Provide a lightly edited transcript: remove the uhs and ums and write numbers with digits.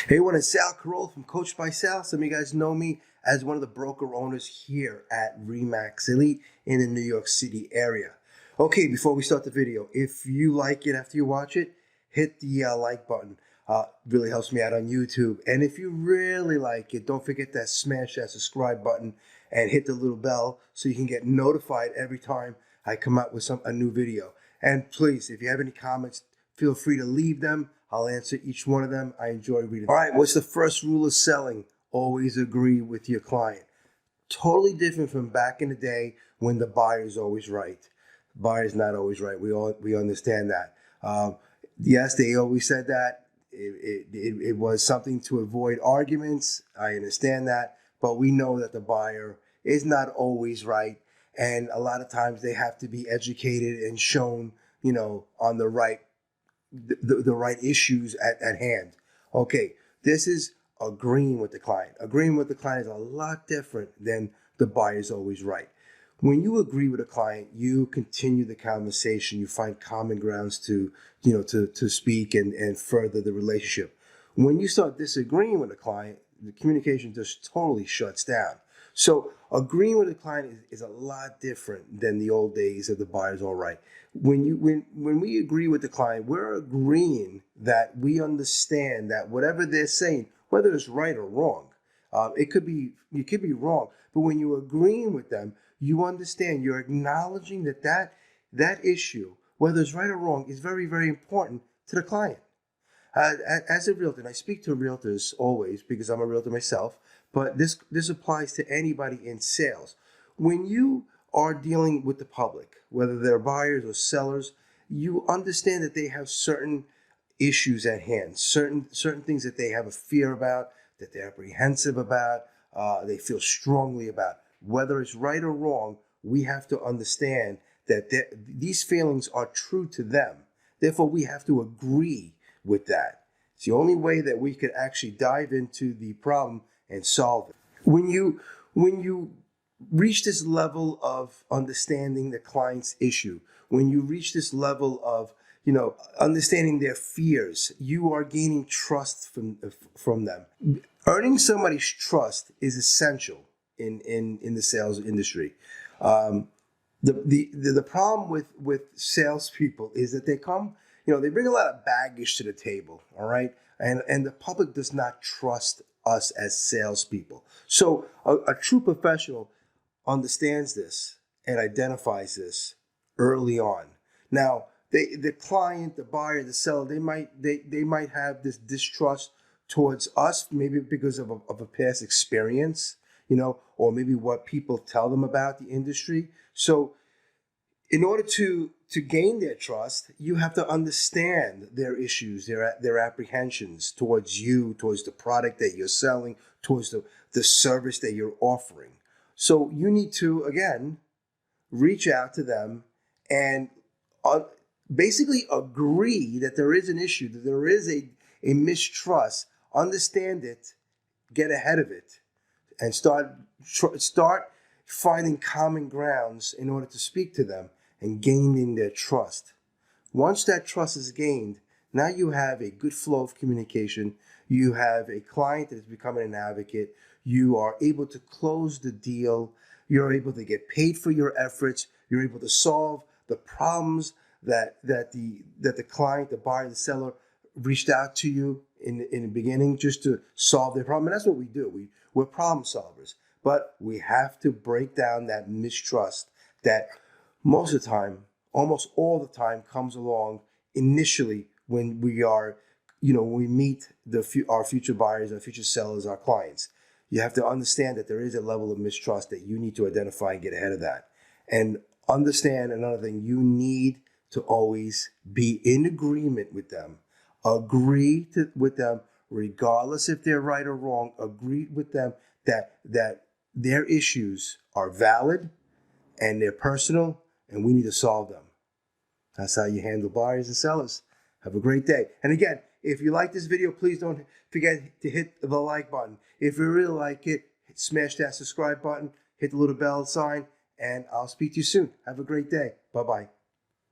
Hey everyone, it's Sal Carroll from Coach by Sal. Some of you guys know me as one of the broker owners here at RE/MAX Elite in the New York City area. Okay, before we start the video, if you like it after you watch it, hit the like button. Really helps me out on YouTube. And if you really like it, don't forget to smash that subscribe button and hit the little bell so you can get notified every time I come out with a new video. And please, if you have any comments, feel free to leave them. I'll answer each one of them. I enjoy reading. All right, what's the first rule of selling? Always agree with your client. Totally different from back in the day when the buyer is always right. The buyer is not always right. We understand that. Yes, they always said that. It was something to avoid arguments. I understand that. But we know that the buyer is not always right. And a lot of times they have to be educated and shown, on the right issues at hand. Okay, this is agreeing with the client. Agreeing with the client is a lot different than the buyer is always right. When you agree with a client, you continue the conversation. You find common grounds to speak and further the relationship. When you start disagreeing with a client, the communication just totally shuts down. So agreeing with a client is a lot different than the old days of the buyer's all right. When we agree with the client, we're agreeing that we understand that whatever they're saying, whether it's right or wrong, you could be wrong. But when you're agreeing with them, you understand, you're acknowledging that issue, whether it's right or wrong, is very, very important to the client. As a realtor, and I speak to realtors always because I'm a realtor myself, but this applies to anybody in sales. When you are dealing with the public, whether they're buyers or sellers, you understand that they have certain issues at hand, certain things that they have a fear about, that they're apprehensive about, they feel strongly about. Whether it's right or wrong, we have to understand that these feelings are true to them. Therefore, we have to agree with that. It's the only way that we could actually dive into the problem and solve it. When you reach this level of understanding the client's issue, when you reach this level of understanding their fears, you are gaining trust from them. Earning somebody's trust is essential in the sales industry. The problem with salespeople is that they come, they bring a lot of baggage to the table, all right? And the public does not trust us as salespeople. So a true professional understands this and identifies this early on. Now, the client, the buyer, the seller, they might have this distrust towards us, maybe because of a past experience, or maybe what people tell them about the industry. So in order to gain their trust, you have to understand their issues, their apprehensions towards you, towards the product that you're selling, towards the service that you're offering. So you need to, again, reach out to them and basically agree that there is an issue, that there is a mistrust, understand it, get ahead of it, and start finding common grounds in order to speak to them and gaining their trust. Once that trust is gained, now you have a good flow of communication. You have a client that is becoming an advocate. You are able to close the deal. You're able to get paid for your efforts. You're able to solve the problems that the client, the buyer, the seller reached out to you in the beginning just to solve their problem. And that's what we do. We're problem solvers. But we have to break down that mistrust that most of the time, almost all the time, comes along initially when we are, when we meet our future buyers, our future sellers, our clients. You have to understand that there is a level of mistrust that you need to identify and get ahead of that. And understand another thing, you need to always be in agreement with them. Agree with them, regardless if they're right or wrong. Agree with them that their issues are valid and they're personal, and we need to solve them. That's how you handle buyers and sellers. Have a great day. And again, if you like this video, please don't forget to hit the like button. If you really like it, smash that subscribe button, hit the little bell sign, and I'll speak to you soon. Have a great day. Bye-bye.